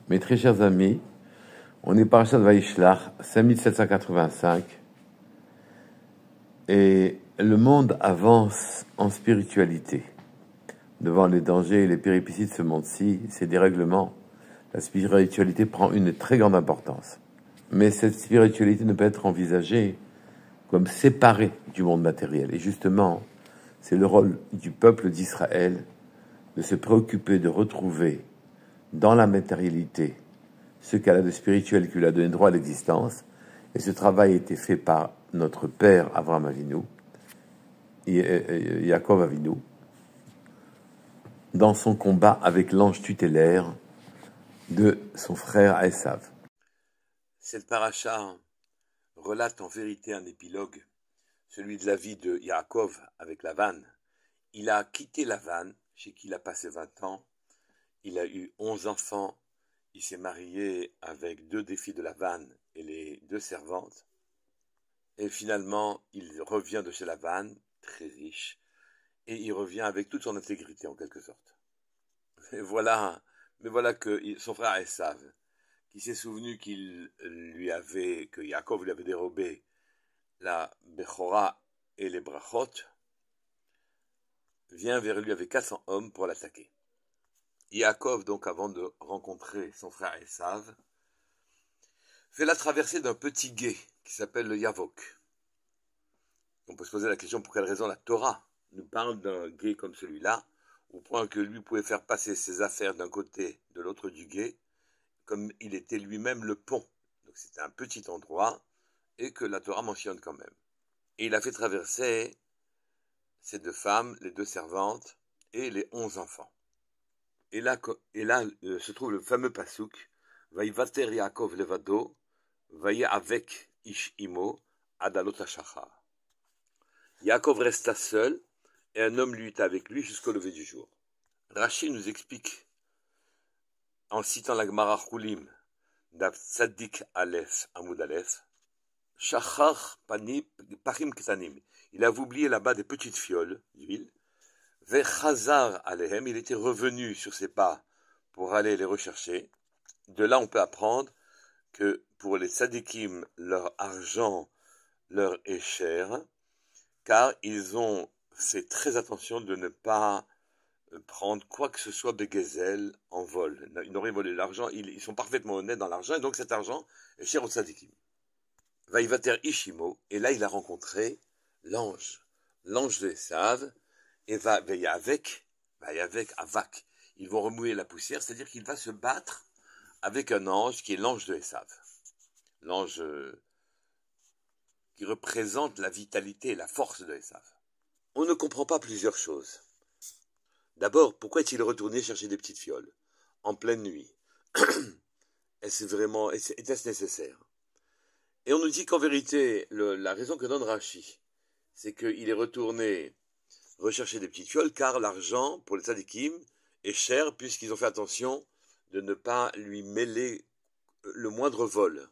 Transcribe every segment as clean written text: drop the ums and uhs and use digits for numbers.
Mes très chers amis, on est Parashat Vaishlach, 5785, et le monde avance en spiritualité. Devant les dangers et les péripéties de ce monde-ci, ces dérèglements, la spiritualité prend une très grande importance. Mais cette spiritualité ne peut être envisagée comme séparée du monde matériel. Et justement, c'est le rôle du peuple d'Israël de se préoccuper de retrouver dans la matérialité ce qu'elle a de spirituel qui lui a donné droit à l'existence. Et ce travail a été fait par notre père Avraham Avinu, Yaakov Avinu, dans son combat avec l'ange tutélaire de son frère Esav. Cette paracha relate en vérité un épilogue, celui de la vie de Yaakov avec Lavan. Il a quitté Lavan, chez qui il a passé 20 ans. Il a eu 11 enfants. Il s'est marié avec 2 des filles de Lavan et les 2 servantes. Et finalement, il revient de chez Lavan, très riche, et il revient avec toute son intégrité en quelque sorte. Mais voilà que son frère Esav, qui s'est souvenu que Yaakov lui avait dérobé la Bechora et les Brachot, vient vers lui avec 400 hommes pour l'attaquer. Yaakov, donc, avant de rencontrer son frère Esav, fait la traversée d'un petit gué qui s'appelle le Yavok. On peut se poser la question pour quelle raison la Torah nous parle d'un gué comme celui-là, au point que lui pouvait faire passer ses affaires d'un côté de l'autre du gué, comme il était lui-même le pont. Donc c'était un petit endroit, et que la Torah mentionne quand même. Et il a fait traverser ces 2 femmes, les 2 servantes, et les 11 enfants. Et là se trouve le fameux pasuk, Vaïvater Yaakov levado, vaïe avec ish imo, adalot hashachar. Yaakov resta seul, et un homme lui était avec lui jusqu'au lever du jour. Rashi nous explique, en citant la Gemara Chulim, d'Av Tzadik Aleph, Amoud Aleph, Shachar Pachim Ketanim. Il avait oublié là-bas des petites fioles d'huile. Vechazar Alehem, il était revenu sur ses pas pour aller les rechercher. De là, on peut apprendre que pour les tzadikim, leur argent leur est cher, car ils ont fait très attention de ne pas prendre quoi que ce soit de gazelle en vol. Ils n'auraient volé l'argent, ils sont parfaitement honnêtes dans l'argent, et donc cet argent est cher aux tzadikim. Vaïvater Ishimo, et là il a rencontré l'ange de Esav, et va avec Avak. Ils vont remuer la poussière, c'est-à-dire qu'il va se battre avec un ange qui est l'ange de Esav. L'ange qui représente la vitalité et la force de Esav. On ne comprend pas plusieurs choses. D'abord, pourquoi est-il retourné chercher des petites fioles en pleine nuit? Était-ce nécessaire? Et on nous dit qu'en vérité, la raison que donne Rashi, c'est qu'il est retourné rechercher des petites fioles, car l'argent, pour les tzadikim, est cher, puisqu'ils ont fait attention de ne pas lui mêler le moindre vol.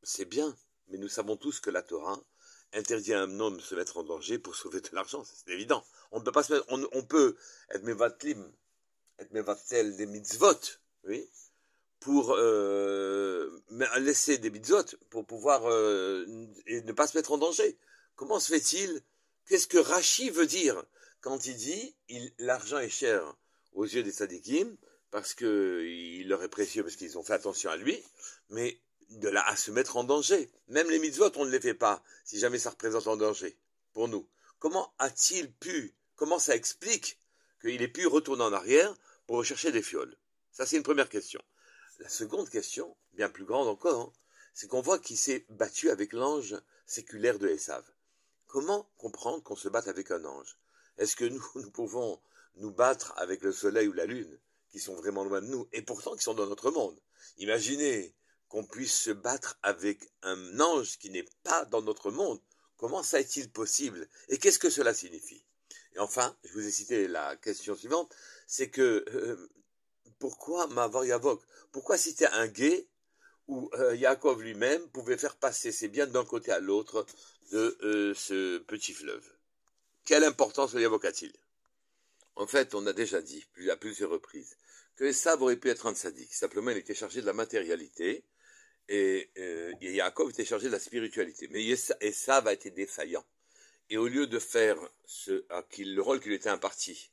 C'est bien, mais nous savons tous que la Torah interdit à un homme de se mettre en danger pour sauver de l'argent, c'est évident. On ne peut pas se mettre, on peut être mevatlim, être mevatel des mitzvot, oui, pour laisser des mitzvot, pour pouvoir et ne pas se mettre en danger. Comment se fait-il? Qu'est-ce que Rashi veut dire quand il dit l'argent est cher aux yeux des tzadikim, parce qu'il leur est précieux, parce qu'ils ont fait attention à lui, mais de là à se mettre en danger. Même les mitzvot, on ne les fait pas, si jamais ça représente un danger pour nous. Comment ça explique qu'il ait pu retourner en arrière pour rechercher des fioles? Ça, c'est une première question. La seconde question, bien plus grande encore, c'est qu'on voit qu'il s'est battu avec l'ange séculaire de Esav. Comment comprendre qu'on se batte avec un ange? Est-ce que nous pouvons nous battre avec le soleil ou la lune, qui sont vraiment loin de nous, et pourtant qui sont dans notre monde? Imaginez qu'on puisse se battre avec un ange qui n'est pas dans notre monde. Comment ça est-il possible? Et qu'est-ce que cela signifie? Et enfin, je vous ai cité la question suivante, c'est que pourquoi Mavar Yavok? Pourquoi citer un gué où Yaakov lui-même pouvait faire passer ses biens d'un côté à l'autre de ce petit fleuve? Quelle importance le Yavok a-t-il? En fait, on a déjà dit à plusieurs reprises que Esav aurait pu être un tzaddik. Simplement, il était chargé de la matérialité et Yaakov était chargé de la spiritualité. Mais Esav a été défaillant. Et au lieu de faire le rôle qui lui était imparti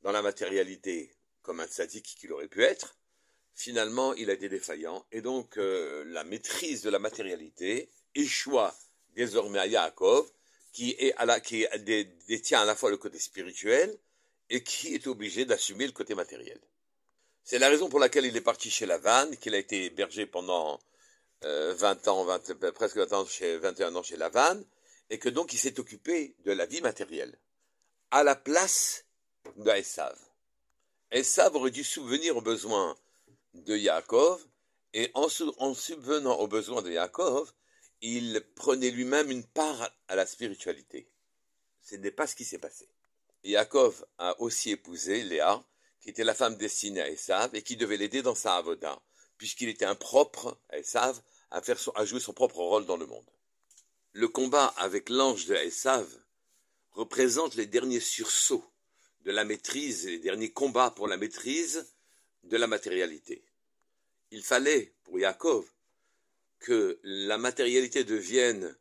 dans la matérialité comme un tzaddik qu'il aurait pu être, finalement, il a été défaillant. Et donc, la maîtrise de la matérialité échoua désormais à Yaakov, qui détient à la fois le côté spirituel et qui est obligé d'assumer le côté matériel. C'est la raison pour laquelle il est parti chez Lavan, qu'il a été hébergé pendant 20 ans, presque 21 ans chez Lavan, et que donc il s'est occupé de la vie matérielle, à la place d'Esav. Esav aurait dû subvenir aux besoins de Yaakov, et en subvenant aux besoins de Yaakov, il prenait lui-même une part à la spiritualité. Ce n'est pas ce qui s'est passé. Yaakov a aussi épousé Léa, qui était la femme destinée à Esav, et qui devait l'aider dans sa avoda, puisqu'il était impropre à Esav à jouer son propre rôle dans le monde. Le combat avec l'ange de Esav représente les derniers sursauts de la maîtrise, les derniers combats pour la maîtrise de la matérialité. Il fallait, pour Yaakov, que la matérialité se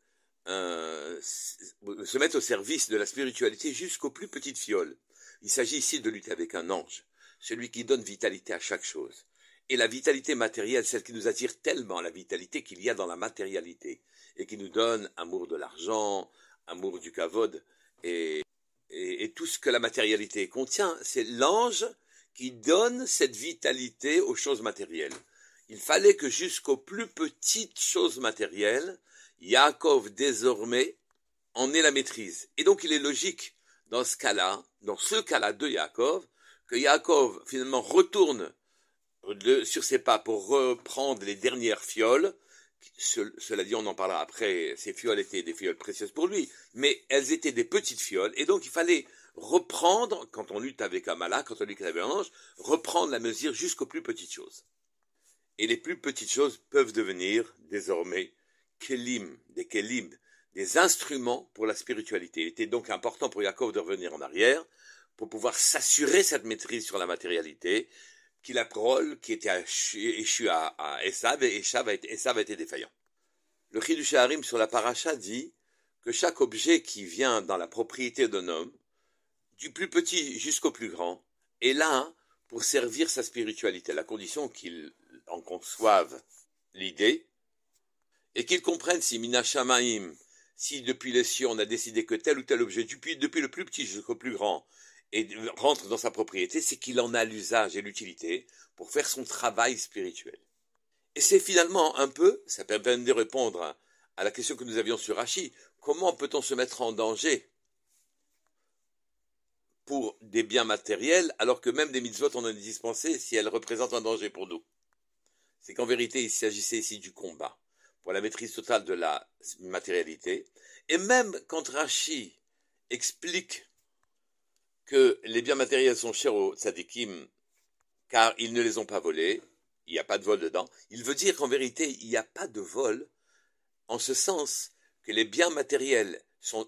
mette au service de la spiritualité jusqu'aux plus petites fioles. Il s'agit ici de lutter avec un ange, celui qui donne vitalité à chaque chose. Et la vitalité matérielle, celle qui nous attire tellement, la vitalité qu'il y a dans la matérialité, et qui nous donne amour de l'argent, amour du kavod, et tout ce que la matérialité contient, c'est l'ange qui donne cette vitalité aux choses matérielles. Il fallait que jusqu'aux plus petites choses matérielles, Yaakov désormais en ait la maîtrise. Et donc il est logique dans ce cas-là de Yaakov, que Yaakov finalement retourne sur ses pas pour reprendre les dernières fioles. Cela dit, on en parlera après, ces fioles étaient des fioles précieuses pour lui, mais elles étaient des petites fioles, et donc il fallait reprendre, quand on lutte avec un malak, quand on lutte avec un ange, reprendre la mesure jusqu'aux plus petites choses. Et les plus petites choses peuvent devenir désormais des instruments pour la spiritualité. Il était donc important pour Yaakov de revenir en arrière, pour pouvoir s'assurer cette maîtrise sur la matérialité, qui la parole qui était échue à Esav, et Esav a été défaillant. Le Chidush Harim sur la paracha dit que chaque objet qui vient dans la propriété d'un homme, du plus petit jusqu'au plus grand, est là pour servir sa spiritualité, à la condition qu'il en conçoive l'idée, et qu'il comprenne si Mina Shamaim, si depuis les cieux on a décidé que tel ou tel objet, depuis le plus petit jusqu'au plus grand, et rentre dans sa propriété, c'est qu'il en a l'usage et l'utilité pour faire son travail spirituel. Et c'est finalement un peu, ça permet de répondre à la question que nous avions sur Rashi, comment peut-on se mettre en danger pour des biens matériels, alors que même des mitzvot on en est dispensé si elles représentent un danger pour nous. C'est qu'en vérité, il s'agissait ici du combat, pour la maîtrise totale de la matérialité. Et même quand Rashi explique que les biens matériels sont chers aux tzadikim, car ils ne les ont pas volés, il n'y a pas de vol dedans, il veut dire qu'en vérité, il n'y a pas de vol, en ce sens que les biens matériels sont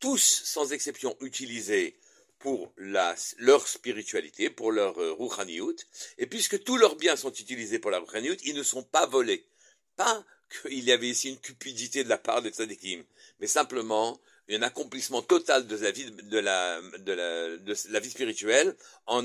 tous, sans exception, utilisés pour leur spiritualité, pour leur rouchaniout, et puisque tous leurs biens sont utilisés pour la rouchaniout, ils ne sont pas volés. Pas qu'il y avait ici une cupidité de la part des tzadikim, mais simplement un accomplissement total de la vie spirituelle en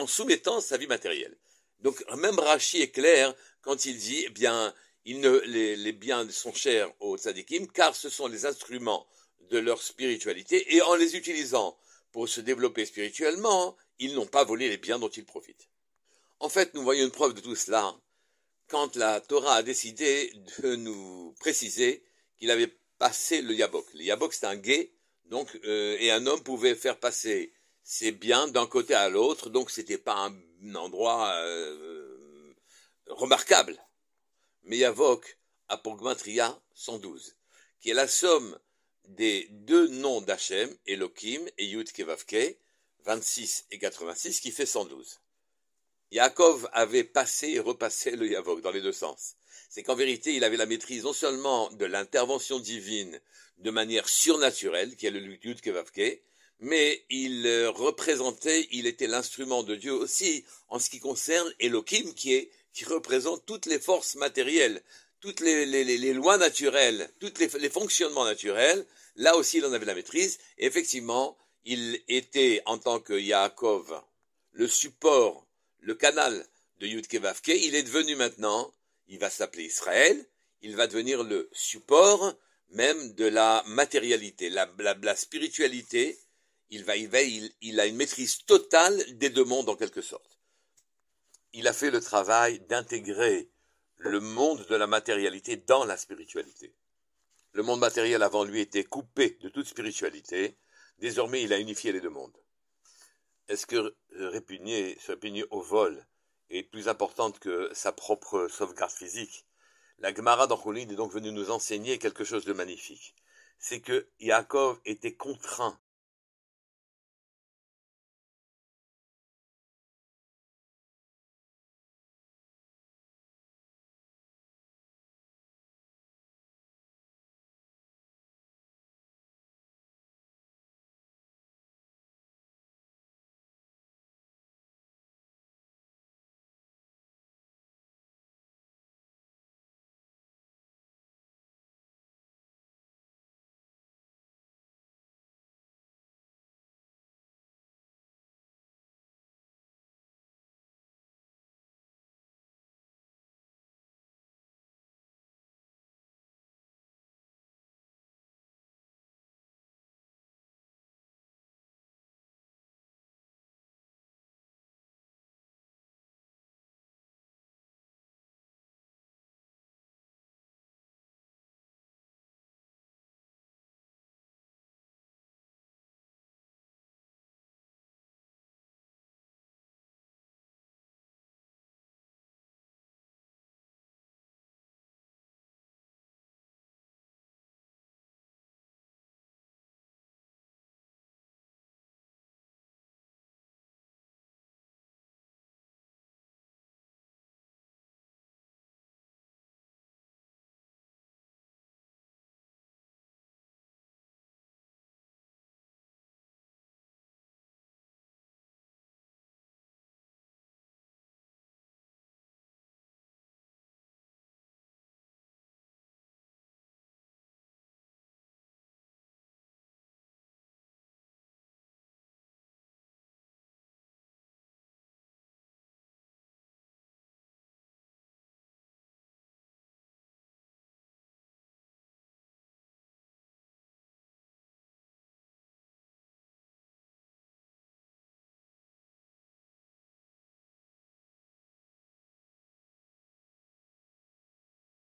soumettant sa vie matérielle. Donc même Rashi est clair quand il dit, eh bien, les biens sont chers aux tzadikim, car ce sont les instruments de leur spiritualité, et en les utilisant pour se développer spirituellement, ils n'ont pas volé les biens dont ils profitent. En fait, nous voyons une preuve de tout cela quand la Torah a décidé de nous préciser qu'il avait passé le Yabok. Le Yabok, c'est un gué, donc, et un homme pouvait faire passer ses biens d'un côté à l'autre, donc c'était pas un endroit remarquable. Mais Yavok a pour gematria 112, qui est la somme des deux noms d'Hachem, Elohim et Yud Kevavke, 26 et 86, qui fait 112. Yaakov avait passé et repassé le Yavok dans les deux sens. C'est qu'en vérité, il avait la maîtrise non seulement de l'intervention divine de manière surnaturelle, qui est le Yud Kevavke, mais il représentait, il était l'instrument de Dieu aussi en ce qui concerne Elohim, qui représente toutes les forces matérielles, toutes les lois naturelles, tous les fonctionnements naturels. Là aussi, il en avait la maîtrise. Et effectivement, il était, en tant que Yaakov, le support, le canal de Yud-Ke Vav-Ke. Il est devenu maintenant, il va s'appeler Israël, il va devenir le support même de la matérialité, la spiritualité. Il a une maîtrise totale des deux mondes en quelque sorte. Il a fait le travail d'intégrer le monde de la matérialité dans la spiritualité. Le monde matériel avant lui était coupé de toute spiritualité. Désormais, il a unifié les deux mondes. Est-ce que se répugner au vol est plus importante que sa propre sauvegarde physique? La Gemara dans Choulin est donc venue nous enseigner quelque chose de magnifique. C'est que Yaakov était contraint